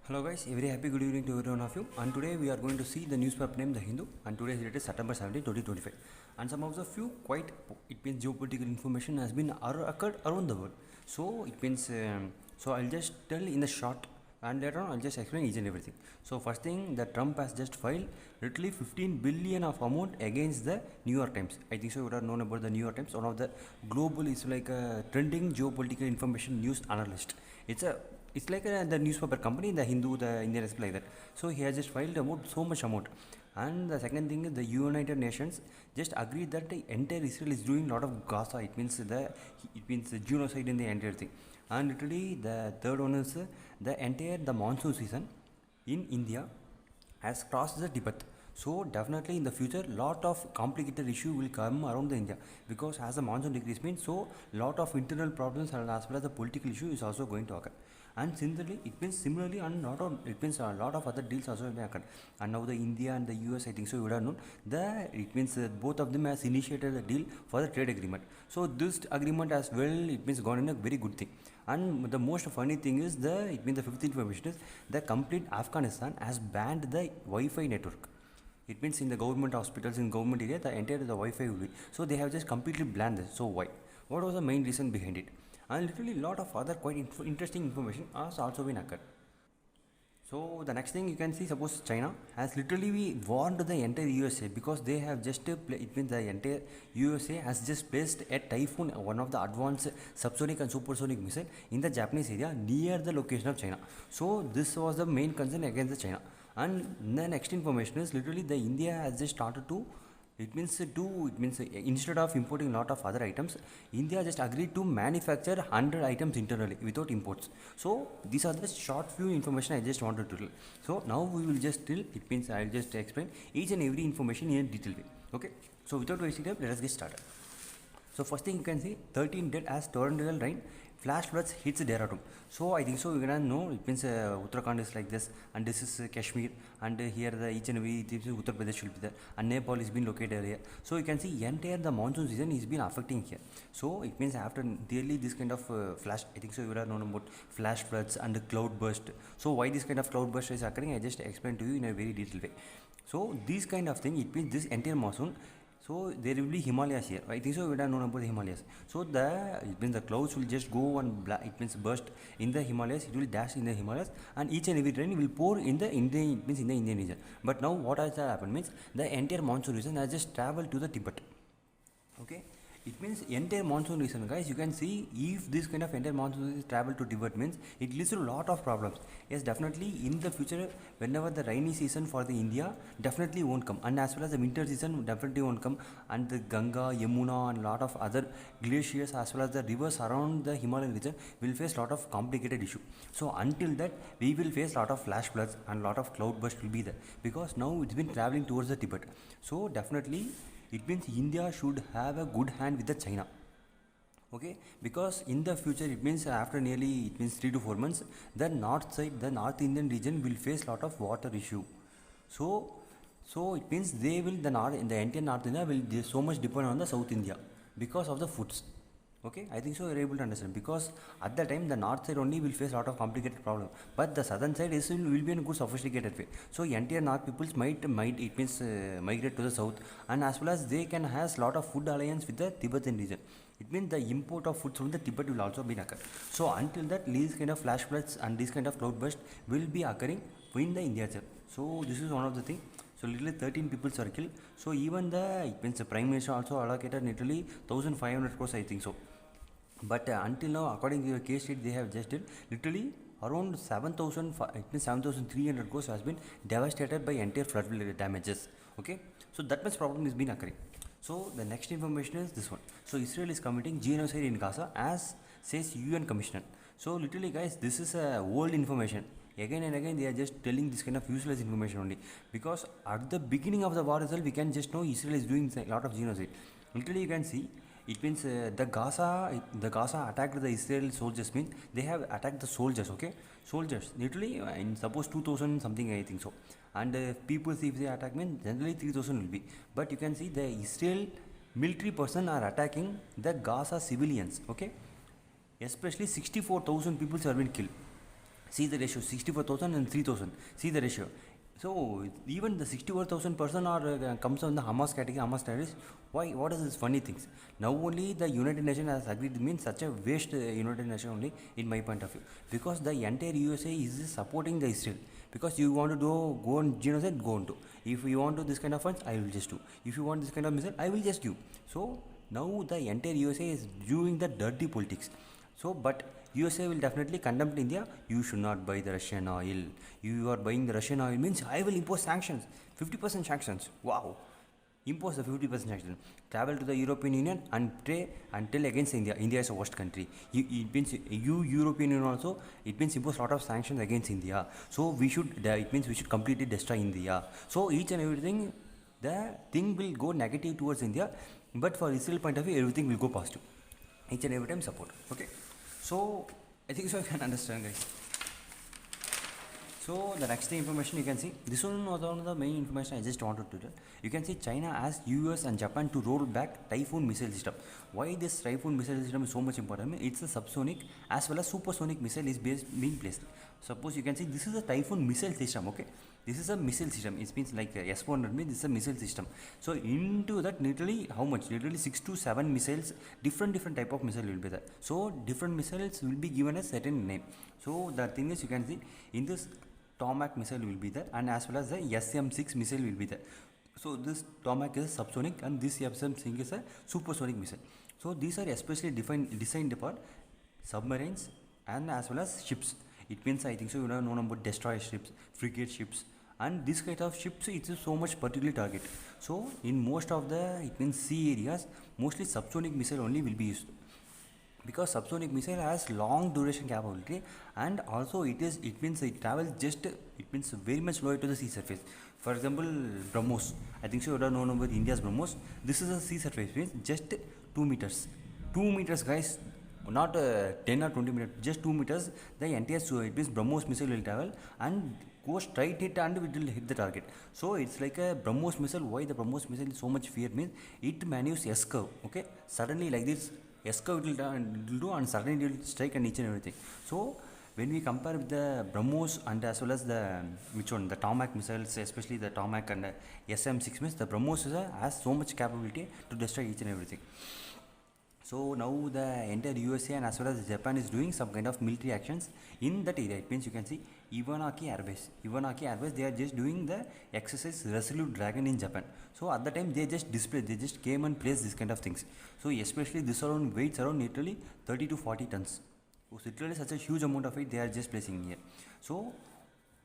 Hello guys, a very happy good evening to every one of you. And today we are going to see the newspaper name The Hindu, and today's date is September 17, 2025. And some of the few quite it means geopolitical information has been occurred around the world. So it means so I'll just tell in the short, and later on I'll just explain each and everything. So first thing, that Trump has just filed literally 15 billion of amount against the New York Times. I think so you would have known about the New York Times, one of the global is like a trending geopolitical information news analyst. It's like the newspaper company, the Hindu, the Indian, like that. So he has just filed about so much amount. And the second thing is the United Nations just agreed that the entire Israel is doing a lot of Gaza. It means the genocide in the entire thing. And literally the third one is the monsoon season in India has crossed the Tibet. So definitely in the future, lot of complicated issue will come around the India, because as the monsoon decrease means, so lot of internal problems and as well as the political issue is also going to occur. And similarly, and a lot of other deals also may occur. And now the India and the US, I think so you would have known, both of them has initiated a deal for the trade agreement. So this agreement as well, it means gone in a very good thing. And the most funny thing is the fifth information is the complete Afghanistan has banned the Wi-Fi network. It means in the government hospitals, in government area, the entire the Wi-Fi will be. So they have just completely banned this. So why? What was the main reason behind it? And literally lot of other quite interesting information has also been occurred. So the next thing you can see, suppose China has literally warned the entire USA, because they have just it means the entire USA has just placed a Typhoon, one of the advanced subsonic and supersonic missile, in the Japanese area near the location of China. So this was the main concern against the China. And the next information is literally the India has just started to instead of importing lot of other items, India just agreed to manufacture 100 items internally without imports. So these are the short few information I just wanted to tell. So now we will just tell, it means I'll just explain each and every information in a detailed way. Okay, so without wasting time, let us get started. So first thing you can see, 13 dead as torrential rain, flash floods hits Dehradun. So I think so you can know, it means Uttarakhand is like this, and this is Kashmir, and here the each and every Uttar Pradesh will be there, and Nepal is being located here. So you can see entire the monsoon season is been affecting here. So it means after daily this kind of flash, I think so you would have known about flash floods and the cloud burst. So why this kind of cloud burst is occurring, I just explained to you in a very detailed way. So this kind of thing, it means this entire monsoon, so there will be Himalayas here. I think so we don't know about the Himalayas. So it means the clouds will just go and it means burst in the Himalayas. It will dash in the Himalayas, and each and every rain will pour in the Indian, it means in the Indian region. But now what has happened means the entire monsoon region has just traveled to the Tibet. Okay, it means entire monsoon region, guys. You can see if this kind of entire monsoon is travel to Tibet means it leads to a lot of problems. Yes, definitely in the future, whenever the rainy season for the India definitely won't come, and as well as the winter season definitely won't come, and the Ganga, Yamuna, and lot of other glaciers as well as the rivers around the Himalayan region will face lot of complicated issue. So until that, we will face lot of flash floods and lot of cloud burst will be there, because now it's been traveling towards the Tibet. So definitely it means India should have a good hand with the China. Okay, because in the future, it means after nearly, it means 3 to 4 months, the north side, the North Indian region will face lot of water issue. So it means they will, the entire North India will so much depend on the South India because of the foods. Okay, I think so you're able to understand, because at that time the north side only will face a lot of complicated problem, but the southern side will be in a good sophisticated way. So entire north peoples might it means migrate to the south, and as well as they can has lot of food alliance with the Tibetan region. It means the import of food from the Tibet will also be occur. So until that, these kind of flash floods and this kind of cloud burst will be occurring in the India itself. So this is one of the thing. So literally 13 people are killed. So even it means the Prime Minister also allocated literally 1,500 crores, I think so. But until now, according to your case sheet, they have just did literally around 7,300 crores has been devastated by entire flood damages. Okay, so that much problem is been occurring. So the next information is this one. So Israel is committing genocide in Gaza, as says UN Commissioner. So literally, guys, this is old information. Again and again, they are just telling this kind of useless information only, because at the beginning of the war itself, we can just know Israel is doing a lot of genocide. Literally, you can see, it means the Gaza attacked the Israel soldiers, means they have attacked the soldiers. Okay, soldiers literally in suppose 2,000 something, I think so, and people, if they attack means generally 3,000 will be. But you can see the Israel military person are attacking the Gaza civilians. Okay, especially 64,000 people have been killed. See the ratio, 64,000 and 3,000. See the ratio. So even the 64,000 person are comes on the Hamas category, Hamas terrorists. Why? What is this funny things? Now only the United Nations has agreed. Means such a waste United Nations only in my point of view, because the entire USA is supporting the Israel. Because you want to go on genocide, go on to. If you want to this kind of funds, I will just do. If you want this kind of missile, I will just give. So now the entire USA is doing the dirty politics. So, but USA will definitely condemn India. You should not buy the Russian oil. You are buying the Russian oil means I will impose sanctions, 50% sanctions. Wow, impose the 50% sanctions. Travel to the European Union and pray and tell against India. India is a worst country. It means you European Union also. It means impose lot of sanctions against India. So we should. It means we should completely destroy India. So each and everything, the thing will go negative towards India, but for Israel point of view, everything will go positive. Each and every time support. Okay. So I think so I can understand, guys. So the next information you can see, this one was one of the main information I just wanted to tell. You can see China asks US and Japan to roll back Typhoon missile system. Why this Typhoon missile system is so much important? I mean, it's a subsonic as well as supersonic missile is being placed. Suppose you can see this is a Typhoon missile system. Okay, this is a missile system. It means like S-400 means this is a missile system. So into that literally how much? Literally 6 to 7 missiles, different type of missile will be there. So different missiles will be given a certain name. So the thing is you can see in this Tomac missile will be there, and as well as the SM-6 missile will be there. So this Tomac is subsonic and this SM-6 is a supersonic missile. So these are especially designed for submarines and as well as ships. It means I think so you know known about destroyer ships, frigate ships, and this kind of ships it is so much particular target. So in most of the it means sea areas, mostly subsonic missile only will be used, because subsonic missile has long duration capability, and also it means it travels just it means very much lower to the sea surface. For example, BrahMos, I think so you don't know about India's BrahMos. This is a sea surface means just 2 meters, 2 meters guys, not 10 or 20 meters, just 2 meters. The entire it means BrahMos missile will travel and go straight hit and it will hit the target. So it's like a BrahMos missile. Why the BrahMos missile is so much fear means it maneuvers S curve. Okay, suddenly like this S curve it will do and suddenly it will strike and each and everything. So when we compare with the BrahMos and as well as the the Tomac missiles, especially the Tomac and SM-6 means the BrahMos has so much capability to destroy each and everything. So now the entire USA and as well as Japan is doing some kind of military actions in that area. It means you can see Iwanaki Air Base. Iwanaki Air Base, they are just doing the exercise Resolute Dragon in Japan. So at the time they just displayed, they just came and placed this kind of things. So especially this around weights around literally 30 to 40 tons. So literally such a huge amount of it they are just placing here. So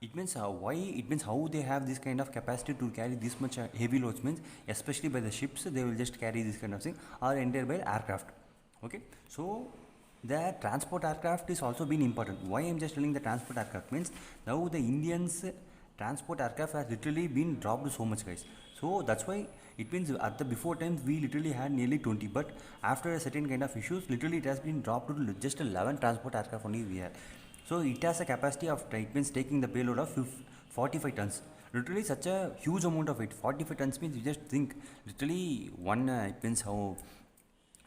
it means why it means how they have this kind of capacity to carry this much heavy loads means especially by the ships they will just carry this kind of thing, or entire by aircraft. Okay, so the transport aircraft is also been important. Why I'm just telling the transport aircraft means now the Indians transport aircraft has literally been dropped so much guys. So that's why it means at the before times we literally had nearly 20, but after a certain kind of issues literally it has been dropped to just 11 transport aircraft only we have. So it has a capacity of it means taking the payload of 45 tons. Literally such a huge amount of it. 45 tons means you just think literally one it means how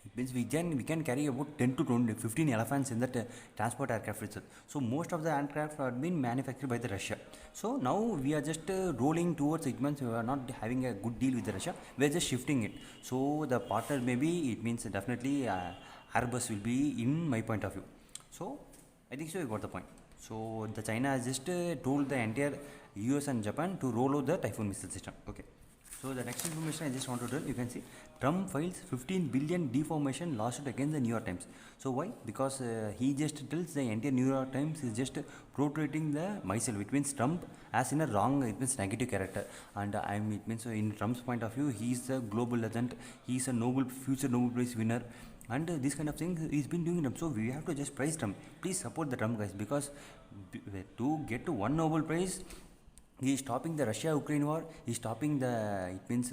it means we can carry about 10 to 20, 15 elephants in that transport aircraft itself. So most of the aircraft are being manufactured by the Russia. So now we are just rolling towards it means we are not having a good deal with the Russia. We are just shifting it. So the partner maybe it means definitely Airbus will be in my point of view. So I think so you got the point. So the China has just told the entire US and Japan to roll out the Typhoon missile system. Okay. So the next information I just want to tell, you can see Trump files 15 billion defamation lawsuit against the New York Times. So why? Because he just tells the entire New York Times is just portraying the myself. It means Trump as in a wrong, it means negative character. And it means in Trump's point of view, he is a global legend. He is a future Nobel Prize winner. And this kind of thing he's been doing them. So we have to just praise Trump. Please support the Trump guys, because to get to one Nobel Prize, he is stopping the Russia-Ukraine war. He is stopping the it means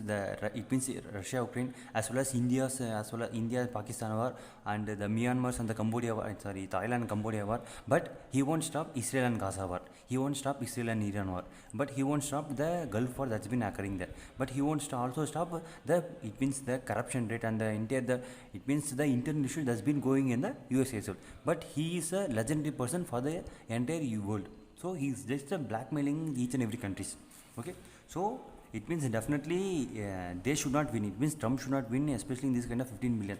Russia-Ukraine as well as India-Pakistan war and the Myanmar's and the Cambodia war. Sorry, Thailand and Cambodia war. But he won't stop Israel and Gaza war. He won't stop Israel and Iran war, but he won't stop the Gulf war that's been occurring there. But he won't also stop the, it means the corruption rate and the entire the, it means the internal issue that's been going in the USA as well. But he is a legendary person for the entire world. So he's just blackmailing each and every countries. Okay, so it means definitely they should not win. It means Trump should not win, especially in this kind of 15 million.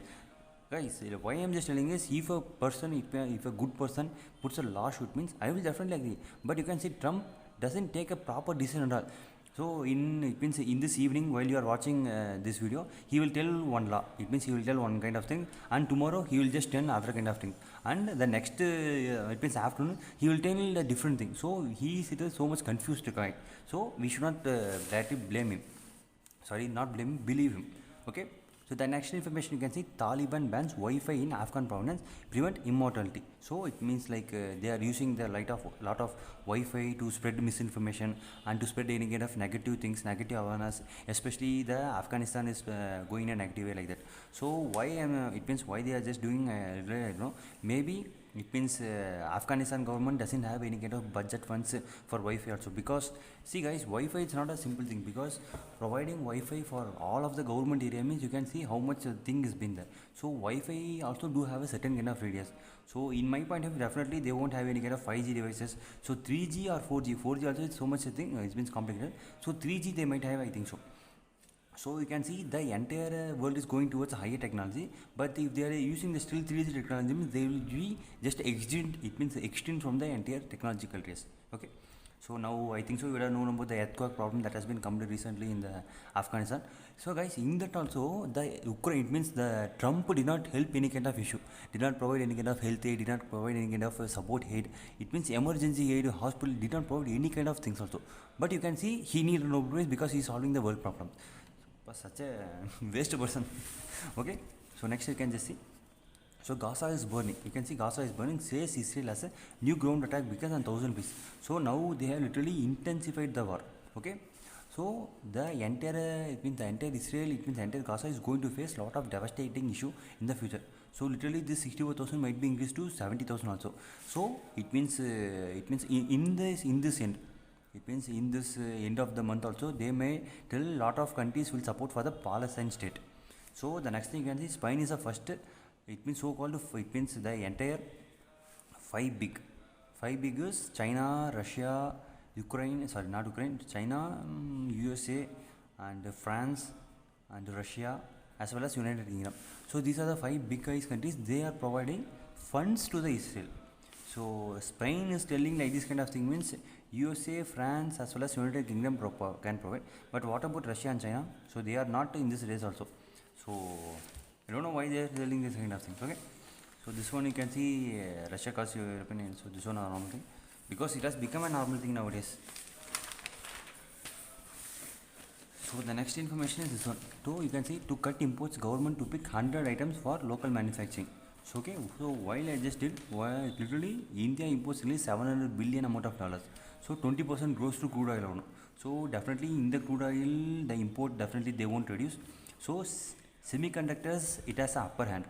Guys, why I'm just telling is, if a person, if a good person puts a law shoot, means I will definitely agree. But you can see Trump doesn't take a proper decision at all. So it means in this evening while you are watching this video, he will tell one law. It means he will tell one kind of thing, and tomorrow he will just tell other kind of thing, and the next it means afternoon he will tell a different thing. So he is so much confused, right? So we should not directly blame him. Sorry, not blame him, believe him. Okay. So the next information you can see, Taliban bans Wi-Fi in Afghan province, prevent immortality. So it means like they are using the lot of Wi-Fi to spread misinformation and to spread any kind of negative things, negative awareness. Especially the Afghanistan is going in a negative way like that. So why it means why they are just doing I don't know, maybe it means Afghanistan government doesn't have any kind of budget funds for Wi-Fi also, because see guys, Wi-Fi is not a simple thing, because providing Wi-Fi for all of the government area means you can see how much thing has been there. So Wi-Fi also do have a certain kind of radius. So in my point of view, definitely they won't have any kind of 5G devices. So 3G or 4G also is so much a thing, it's been complicated. So 3G they might have, I think so. So you can see the entire world is going towards higher technology, but if they are using the still 3G technology, means they will be just extinct. It means extinct from the entire technological race. Okay. So now I think so you would have known about the earthquake problem that has been committed recently in the Afghanistan. So guys, in that also the Ukraine, it means the Trump did not help any kind of issue, did not provide any kind of health aid, did not provide any kind of support aid. It means emergency aid, hospital did not provide any kind of things also. But you can see he needed no place because he is solving the world problem. Such a waste person. Okay, so next you can just see. So Gaza is burning. You can see Gaza is burning. Says Israel has a new ground attack because on 1,000 pieces. So now they have literally intensified the war. Okay, so the entire it means the entire Israel, it means the entire Gaza is going to face lot of devastating issue in the future. So literally this 64,000 might be increased to 70,000 also. So it means in this end. It means in this end of the month also, they may tell a lot of countries will support for the Palestine state. So the next thing you can see, Spain is the first, it means so called, it means the entire five big is China, Russia, Ukraine, sorry not Ukraine, China, USA and France and Russia as well as United Kingdom. So these are the five big countries, they are providing funds to the Israel. So Spain is telling like this kind of thing, means USA, France as well as United Kingdom can provide. But what about Russia and China? So they are not in this race also. So I don't know why they are telling this kind of things. Okay. So this one you can see Russia cause European Union. So this one is a normal thing, because it has become a normal thing nowadays. So the next information is this one. So you can see, to cut imports, government to pick 100 items for local manufacturing. So okay, so while I just did, literally India imports only 700 billion amount of dollars. So 20% goes to crude oil. So definitely in the crude oil, the import definitely they won't reduce. So semiconductors, it has an upper hand.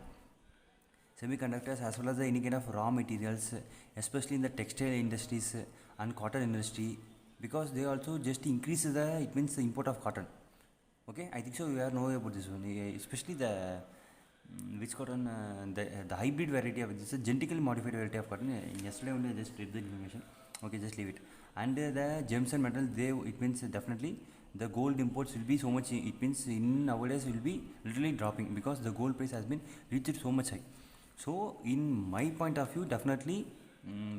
Semiconductors as well as any kind of raw materials, especially in the textile industries and cotton industry, because they also just increase the, it means the import of cotton. Okay, I think so you are know about this one, especially the which cotton, the hybrid variety of this is genetically modified variety of cotton. Yesterday only I just read the information. Okay, just leave it. And the gems and metals, it means definitely the gold imports will be so much, it means in nowadays will be literally dropping, because the gold price has been reached so much high. So in my point of view, definitely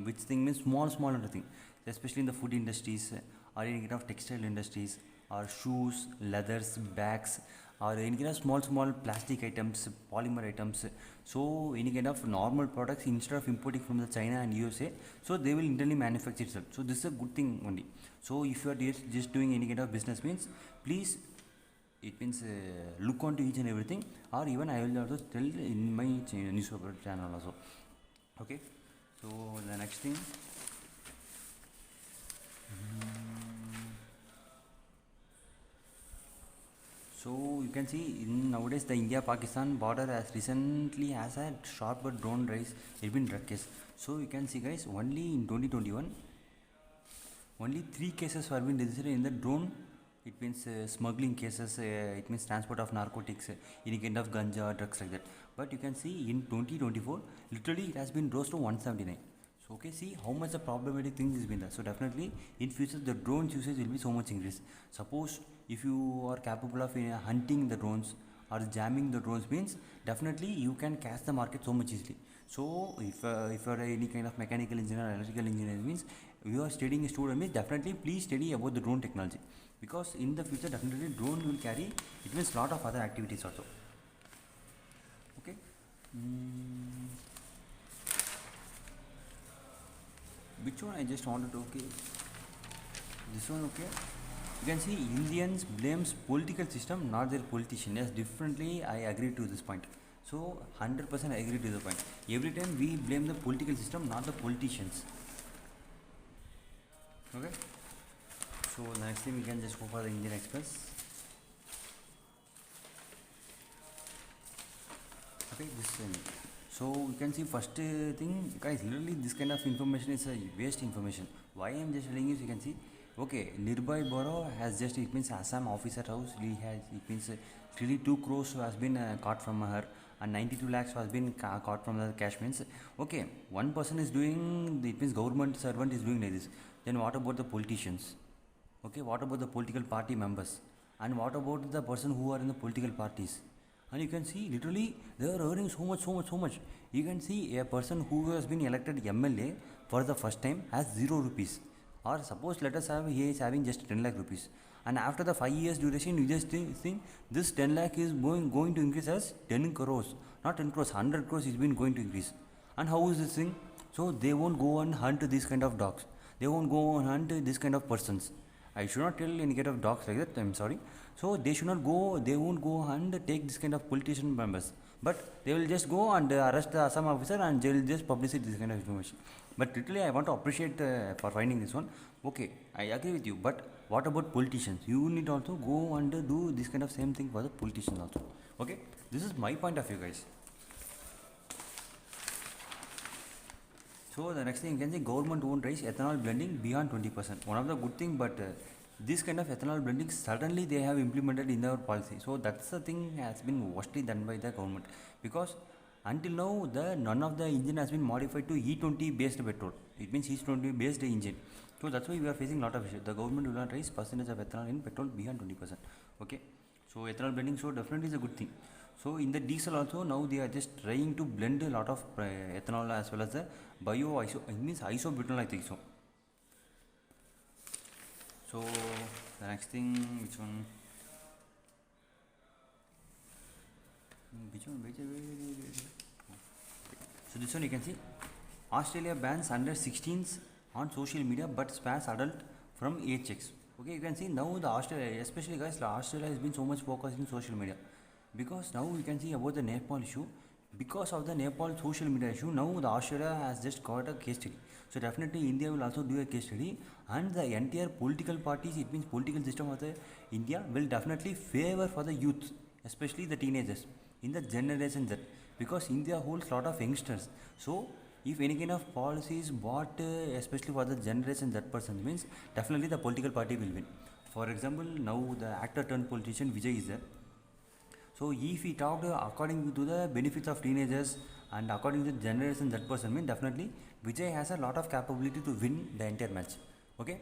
which thing means small thing, especially in the food industries or any kind of textile industries or shoes, leathers, bags, or any kind of small plastic items, polymer items. So any kind of normal products, instead of importing from the China and USA, so they will internally manufacture itself. So this is a good thing only. So if you are just doing any kind of business, means please, it means look onto each and everything, or even I will also tell in my newspaper channel also. Okay, so the next thing, so you can see in nowadays the India-Pakistan border has recently has a sharper drone rise, it's been drug case. So you can see guys, only in 2021 only 3 cases have been registered in the drone. It means smuggling cases, it means transport of narcotics, any kind of ganja, drugs like that. But you can see in 2024, literally it has been rose to 179. So okay, see how much the problematic thing has been there. So definitely in future the drones usage will be so much increased. Suppose if you are capable of hunting the drones or jamming the drones means definitely you can catch the market so much easily. So if you are any kind of mechanical engineer or electrical engineer means you are studying a student means definitely please study about the drone technology, because in the future definitely drone will carry, it means lot of other activities also. Okay. mm, which one I just wanted to, okay, this one, okay. You can see Indians blames political system, not their politician. Yes, differently I agree to this point. So 100% I agree to the point. Every time we blame the political system, not the politicians. Okay. So next thing we can just go for the Indian Express. Okay, this thing. So you can see first thing, guys, literally this kind of information is a waste information. Why I am just telling you, you can see, okay, nearby borough has just, it means Assam officer house, he has, it means really 2 crores has been caught from her, and 92 lakhs has been caught from the cash means. Okay, one person is doing, it means government servant is doing like this. Then what about the politicians? Okay, what about the political party members? And what about the person who are in the political parties? And you can see literally they are earning so much, so much, so much. You can see a person who has been elected MLA for the first time has 0 rupees. Or suppose let us have, he is having just 10 lakh rupees. And after the 5 years duration, you just think this 10 lakh is going to increase as 10 crores. Not 10 crores, 100 crores is been going to increase. And how is this thing? So they won't go and hunt this kind of dogs. They won't go and hunt this kind of persons. I should not tell any kind of dogs like that, I'm sorry. So they should not go, they won't go and take this kind of politician members. But they will just go and arrest the Assam officer and they will just publish this kind of information. But literally I want to appreciate for finding this one. Okay, I agree with you, but what about politicians? You need also go and do this kind of same thing for the politicians also. Okay, this is my point of view, guys. So the next thing you can say, government won't raise ethanol blending beyond 20%. One of the good thing, but this kind of ethanol blending suddenly they have implemented in our policy. So that's the thing has been vastly done by the government, because until now the none of the engine has been modified to E20 based petrol. It means E20 based engine. So that's why we are facing a lot of issues. The government will not raise percentage of ethanol in petrol beyond 20%. Okay. So ethanol blending, so definitely is a good thing. So in the diesel also now they are just trying to blend a lot of ethanol as well as the bio iso, it means isobutanol, I think so. So the next thing, which one? So this one you can see, Australia bans under 16s on social media but spares adult from age checks. Okay, you can see now the Australia, especially guys, Australia has been so much focused in social media, because now you can see about the Nepal issue. Because of the Nepal social media issue, now the Australia has just got a case study. So definitely India will also do a case study, and the entire political parties, it means political system of the India will definitely favor for the youth, especially the teenagers in the generation Z, because India holds lot of youngsters. So if any kind of policy is bought, especially for the generation Z person means definitely the political party will win. For example, now the actor turned politician Vijay is there. So if we talked according to the benefits of teenagers and according to the generation that person mean, definitely Vijay has a lot of capability to win the entire match. Okay.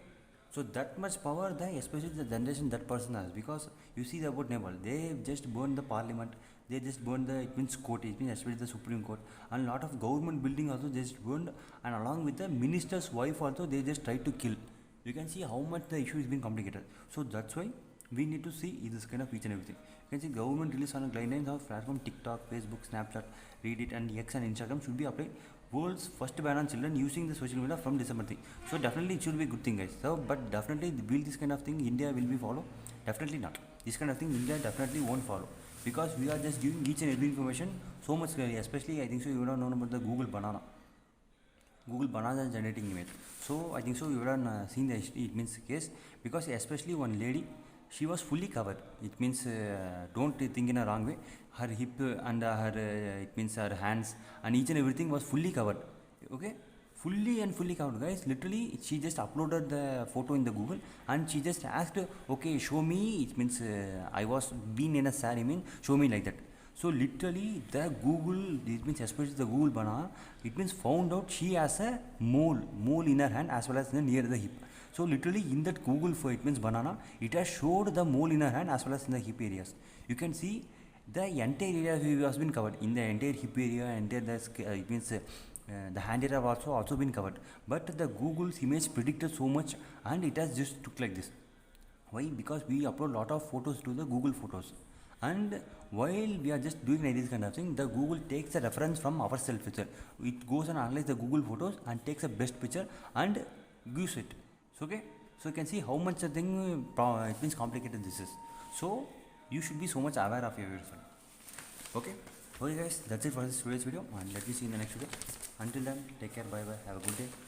So that much power the especially the generation that person has, because you see about Nepal, they just burned the parliament, they just burned the, it means court, it means especially the Supreme Court, and lot of government building also just burned, and along with the minister's wife also they just tried to kill. You can see how much the issue is being complicated. So that's why we need to see this kind of each and everything. You can see government release on guidelines of platform TikTok, Facebook, Snapchat, Reddit and X and Instagram should be applied. World's first ban on children using the social media from December 3. So definitely it should be a good thing, guys. So but definitely will this kind of thing India will be follow? Definitely not. This kind of thing India definitely won't follow, because we are just giving each and every information so much clearly. Especially I think so you would have known about the Google banana. Google banana generating image. So I think so you would have seen the it means case, because especially one lady, she was fully covered. It means don't think in a wrong way. Her hip and her it means her hands and each and everything was fully covered. Okay, fully covered, guys. Literally she just uploaded the photo in the Google and she just asked, okay, show me, it means I was been in a saree, mean show me like that. So literally the Google, it means especially the Google banana, it means found out she has a mole in her hand as well as near the hip. So literally in that Google, for it means banana, it has showed the mole in her hand as well as in the hip areas. You can see the entire area has been covered in the entire hip area, entire it means the hand area have also been covered. But the Google's image predicted so much and it has just took like this. Why? Because we upload lot of photos to the Google Photos, and while we are just doing like this kind of thing, the Google takes a reference from ourselves picture. It goes and analyze the Google Photos and takes a best picture and gives it. So okay, so you can see how much the thing it means complicated this is. So you should be so much aware of your friend. Okay guys, that's it for this today's video, and let me see you in the next video. Until then, take care, bye bye, have a good day.